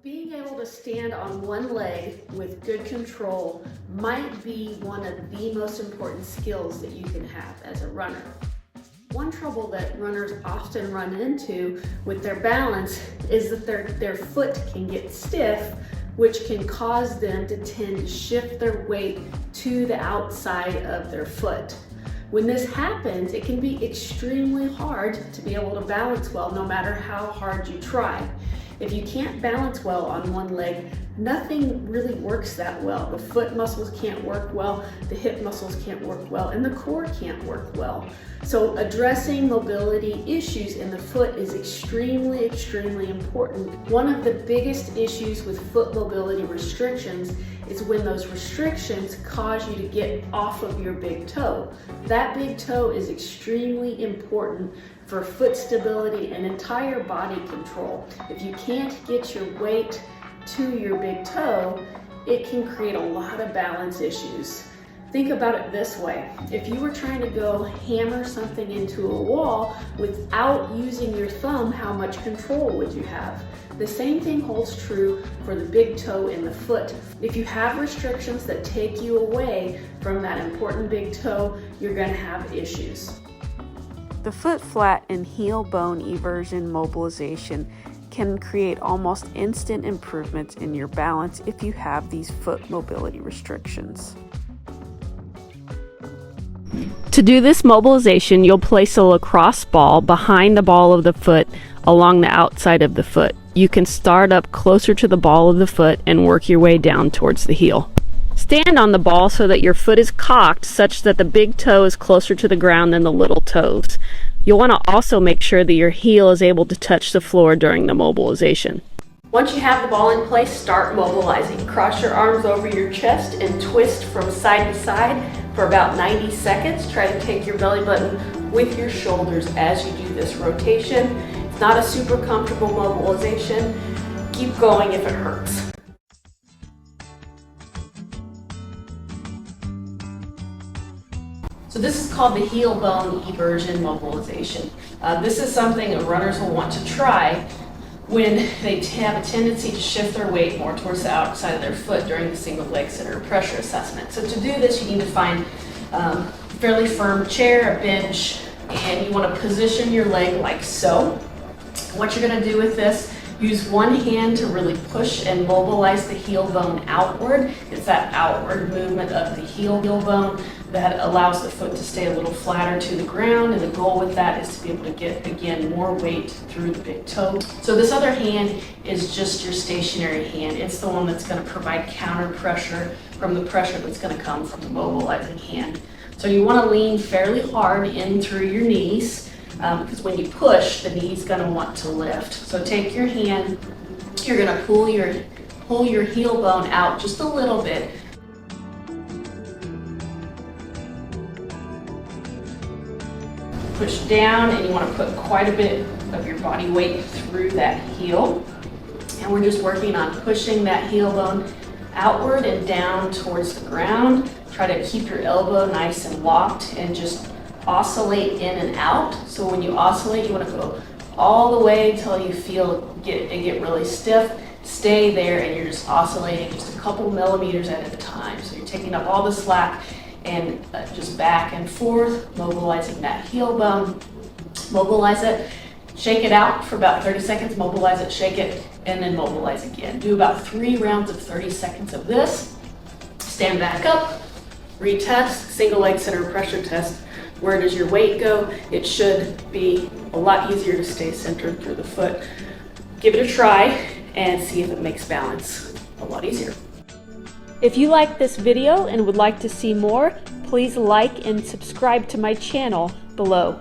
Being able to stand on one leg with good control might be one of the most important skills that you can have as a runner. One trouble that runners often run into with their balance is that their foot can get stiff, which can cause them to tend to shift their weight to the outside of their foot. When this happens, it can be extremely hard to be able to balance well no matter how hard you try. If you can't balance well on one leg, nothing really works that well. The foot muscles can't work well, the hip muscles can't work well, and the core can't work well. So addressing mobility issues in the foot is extremely important. One of the biggest issues with foot mobility restrictions is when those restrictions cause you to get off of your big toe. That big toe is extremely important for foot stability and entire body control. If you can't get your weight to your big toe, it can create a lot of balance issues. Think about it this way. If you were trying to go hammer something into a wall without using your thumb, how much control would you have? The same thing holds true for the big toe in the foot. If you have restrictions that take you away from that important big toe, you're going to have issues. The foot flat and heel bone eversion mobilization can create almost instant improvements in your balance if you have these foot mobility restrictions. To do this mobilization, you'll place a lacrosse ball behind the ball of the foot along the outside of the foot. You can start up closer to the ball of the foot and work your way down towards the heel. Stand on the ball so that your foot is cocked such that the big toe is closer to the ground than the little toes. You'll want to also make sure that your heel is able to touch the floor during the mobilization. Once you have the ball in place, start mobilizing. Cross your arms over your chest and twist from side to side for about 90 seconds. Try to take your belly button with your shoulders as you do this rotation. It's not a super comfortable mobilization. Keep going if it hurts. So this is called the heel bone eversion mobilization. This is something that runners will want to try when they have a tendency to shift their weight more towards the outside of their foot during the single leg center pressure assessment. So to do this, you need to find a fairly firm chair, a bench, and you want to position your leg like so. What you're going to do with this, use one hand to really push and mobilize the heel bone outward. It's that outward movement of the heel bone that allows the foot to stay a little flatter to the ground, and the goal with that is to be able to get, again, more weight through the big toe. So this other hand is just your stationary hand. It's the one that's going to provide counter pressure from the pressure that's going to come from the mobilizing hand. So you want to lean fairly hard in through your knees, because when you push, the knee's going to want to lift. So take your hand, you're going to pull your heel bone out just a little bit. Push down, and you want to put quite a bit of your body weight through that heel. And we're just working on pushing that heel bone outward and down towards the ground. Try to keep your elbow nice and locked and just oscillate in and out. So when you oscillate, you want to go all the way until you feel it get really stiff. Stay there, and you're just oscillating just a couple millimeters at a time. So you're taking up all the slack and just back and forth, mobilizing that heel bone. Mobilize it, shake it out for about 30 seconds, mobilize it, shake it, and then mobilize again. Do about 3 rounds of 30 seconds of this. Stand back up, retest, single leg center pressure test. Where does your weight go? It should be a lot easier to stay centered through the foot. Give it a try and see if it makes balance a lot easier. If you like this video and would like to see more, please like and subscribe to my channel below.